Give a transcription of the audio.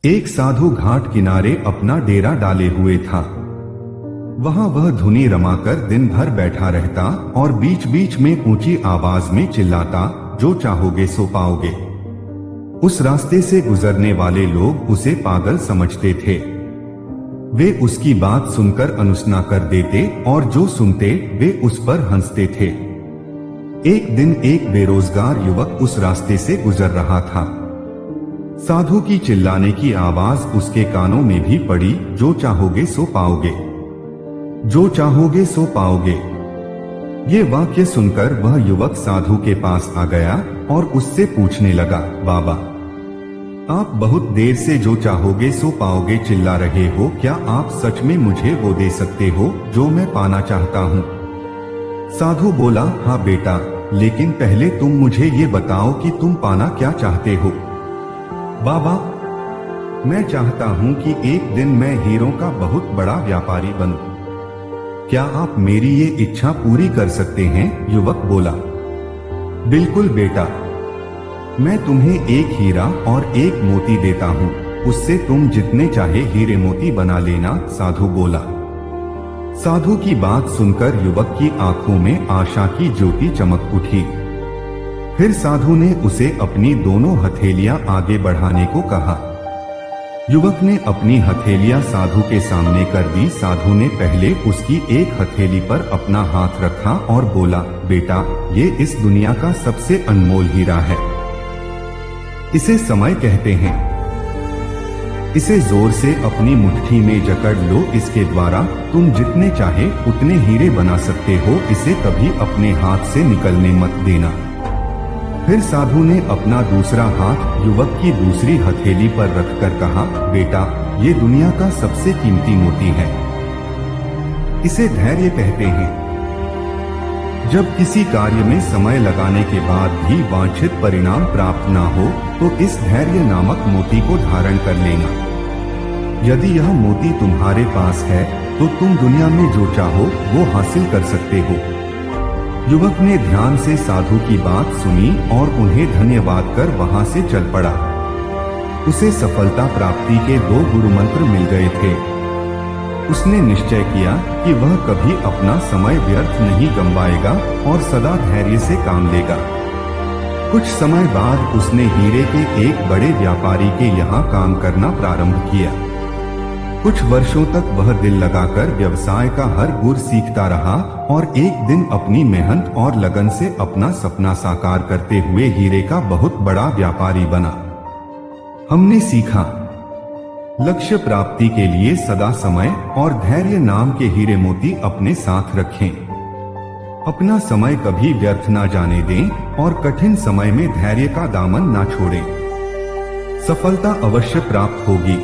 एक साधु घाट किनारे अपना डेरा डाले हुए था। वहां वह धुनी रमाकर दिन भर बैठा रहता और बीच बीच में ऊंची आवाज में चिल्लाता, जो चाहोगे सो पाओगे। उस रास्ते से गुजरने वाले लोग उसे पागल समझते थे। वे उसकी बात सुनकर अनुशना कर देते और जो सुनते वे उस पर हंसते थे। एक दिन एक बेरोजगार युवक उस रास्ते से गुजर रहा था। साधु की चिल्लाने की आवाज उसके कानों में भी पड़ी, जो चाहोगे सो पाओगे, जो चाहोगे सो पाओगे। ये वाक्य सुनकर वह युवक साधु के पास आ गया और उससे पूछने लगा, बाबा, आप बहुत देर से जो चाहोगे सो पाओगे चिल्ला रहे हो, क्या आप सच में मुझे वो दे सकते हो जो मैं पाना चाहता हूँ? साधु बोला, हाँ बेटा, लेकिन पहले तुम मुझे ये बताओ कि तुम पाना क्या चाहते हो? बाबा, मैं चाहता हूँ कि एक दिन मैं हीरों का बहुत बड़ा व्यापारी बनूं। क्या आप मेरी ये इच्छा पूरी कर सकते हैं? युवक बोला, बिल्कुल बेटा, मैं तुम्हें एक हीरा और एक मोती देता हूँ, उससे तुम जितने चाहे हीरे मोती बना लेना। साधु बोला। साधु की बात सुनकर युवक की आंखों में आशा की ज्योति चमक उठी। फिर साधु ने उसे अपनी दोनों हथेलियां आगे बढ़ाने को कहा। युवक ने अपनी हथेलियां साधु के सामने कर दी। साधु ने पहले उसकी एक हथेली पर अपना हाथ रखा और बोला, बेटा, ये इस दुनिया का सबसे अनमोल हीरा है। इसे समय कहते हैं। इसे जोर से अपनी मुट्ठी में जकड़ लो। इसके द्वारा तुम जितने चाहे उतने हीरे बना सकते हो। इसे कभी अपने हाथ से निकलने मत देना। फिर साधु ने अपना दूसरा हाथ युवक की दूसरी हथेली पर रखकर कहा, बेटा, ये दुनिया का सबसे कीमती मोती है। इसे धैर्य कहते हैं। जब किसी कार्य में समय लगाने के बाद भी वांछित परिणाम प्राप्त ना हो तो इस धैर्य नामक मोती को धारण कर लेना। यदि यह मोती तुम्हारे पास है तो तुम दुनिया में जो चाहो वो हासिल कर सकते हो। युवक ने ध्यान से साधु की बात सुनी और उन्हें धन्यवाद कर वहां से चल पड़ा। उसे सफलता प्राप्ति के 2 गुरु मंत्र मिल गए थे। उसने निश्चय किया कि वह कभी अपना समय व्यर्थ नहीं गंवाएगा और सदा धैर्य से काम लेगा। कुछ समय बाद उसने हीरे के एक बड़े व्यापारी के यहाँ काम करना प्रारंभ किया। कुछ वर्षों तक वह दिल लगाकर व्यवसाय का हर गुर सीखता रहा और एक दिन अपनी मेहनत और लगन से अपना सपना साकार करते हुए हीरे का बहुत बड़ा व्यापारी बना। हमने सीखा, लक्ष्य प्राप्ति के लिए सदा समय और धैर्य नाम के हीरे मोती अपने साथ रखें। अपना समय कभी व्यर्थ ना जाने दें और कठिन समय में धैर्य का दामन ना छोड़ें। सफलता अवश्य प्राप्त होगी।